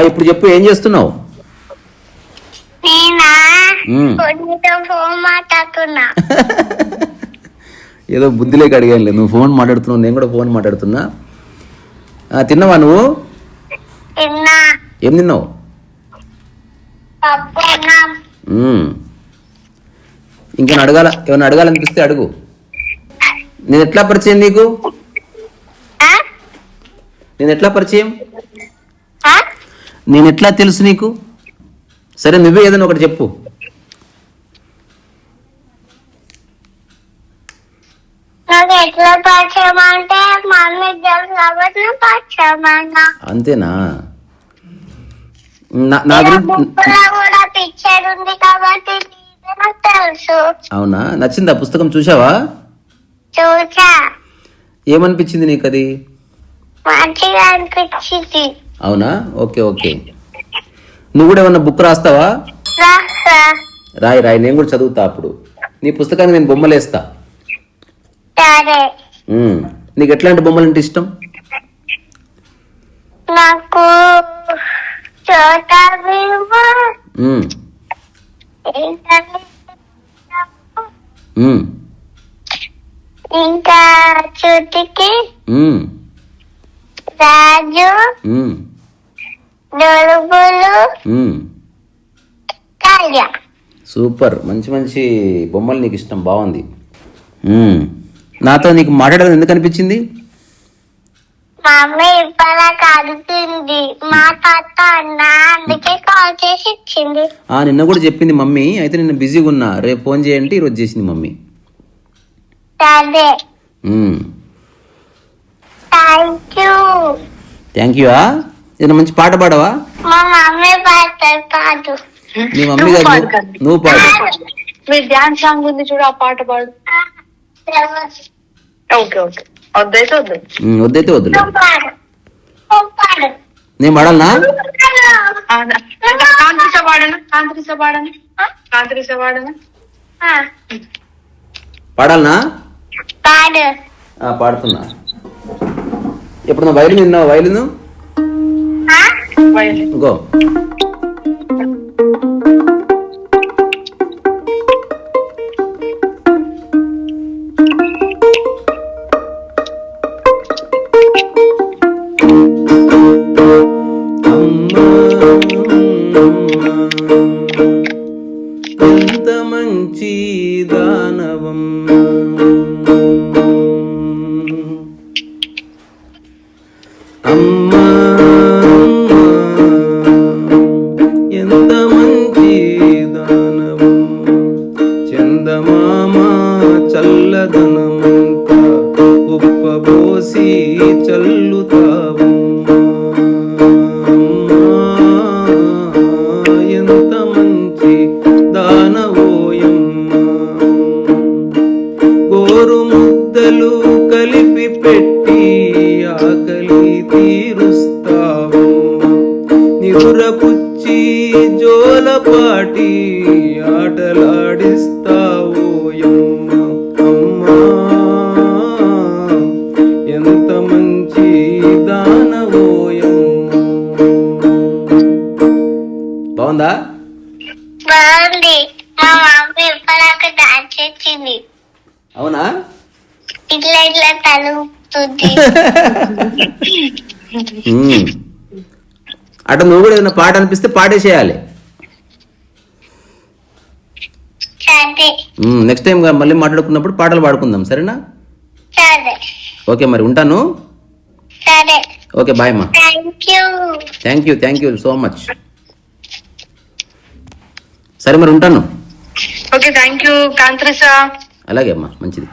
ఇప్పుడు చెప్పు, ఏం చేస్తున్నావు? ఏదో బుద్ధిలేక అడిగానులే. నువ్వు ఫోన్ మాట్లాడుతున్నావు, నేను కూడా ఫోన్ మాట్లాడుతున్నా. తిన్నావా నువ్వు? ఏం తిన్నావు? ఇంకేమైనా ఏమైనా అడగాలనిపిస్తే అడుగు. నేను ఎట్లా పరిచయం నీకు? నేను ఎట్లా పరిచయం? నేను ఎట్లా తెలుసు నీకు? సరే, నువ్వే ఏదైనా ఒకటి చెప్పు. అంతేనా? అవునా? నచ్చిందా పుస్తకం? చూసావా? ఏమనిపించింది నీకు అది? అవునా? Okay okay. నువ్వు కూడా ఏమన్నా బుక్ రాస్తావా? రాయి రాయి, నేను కూడా చదువుతా. అప్పుడు నీ పుస్తకానికి నేను బొమ్మలు వేస్తా. నీకు ఎట్లాంటి బొమ్మలు అంటే ఇష్టం? నాకు ఇంకా చుటికి రాజు, సూపర్. మంచి మంచి బొమ్మలు నీకు ఇష్టం, బాగుంది. నాతో నీకు మాట్లాడడం ఎందుకు అనిపించింది? మమ్మీ ఇప్పటికి అడుగుతుంది మా తాత అన్న, అందుకే కాల్ చేసి ఇచ్చింది. నిన్న కూడా చెప్పింది మమ్మీ. అయితే నిన్న బిజీగా ఉన్నా, రేపు ఫోన్ చేయంటే ఈరోజు చేసింది మమ్మీ. Thank you. ఏదైనా మంచి పాట పాడవా? మా మమ్మీ పాడతారు, పాడు. నీ మమ్మీ గారు నువ్వు పాడు. మీ డాన్స్ సాంగ్ ఉంది చూడు, ఆ పాట పాడు. Okay okay. వద్దైతే వద్దు. నేను పాడాలనా? పాడాలనా? పాడుతున్నా. ఎప్పుడు నా వైలిన్ విన్నావు? Violin go. ఎంత మంచి దానవం, అమ్మా ఎంత మంచి దానవం, చందమామ చల్లదనమంతా ఉప్పబోసి చల్లుతావమ్మా. ఎంత మంచి దానవోయమ్మా, గోరు ముద్దలు కలిపి పెట్టి ఆకలి తీరుస్తావమ్మా, నిదురపుచ్చి జోలపాటి ఆటలాడిస్తావోయమ్మా. అమ్మా ఎంత మంచి దానవోయమ్మా. బాగుందా? బాగుంది. మా మమ్మీ ఇప్పటిదాకా డాన్స్ చేసింది. అవునా? ఇట్లా ఇట్లా తలుపుతుంది. అటు నువ్వు కూడా ఏదైనా పాట అనిపిస్తే పాడేసేయాలి. నెక్స్ట్ టైం మళ్ళీ మాట్లాడుకున్నప్పుడు పాటలు పాడుకుందాం, సరేనా? ఓకే, మరి ఉంటాను. ఓకే, బాయ్ అమ్మా. Thank you so much. సరే, మరి ఉంటాను. ఓకే, థ్యాంక్ యూ కాంత్రిసా. అలాగే అమ్మా, మంచిది.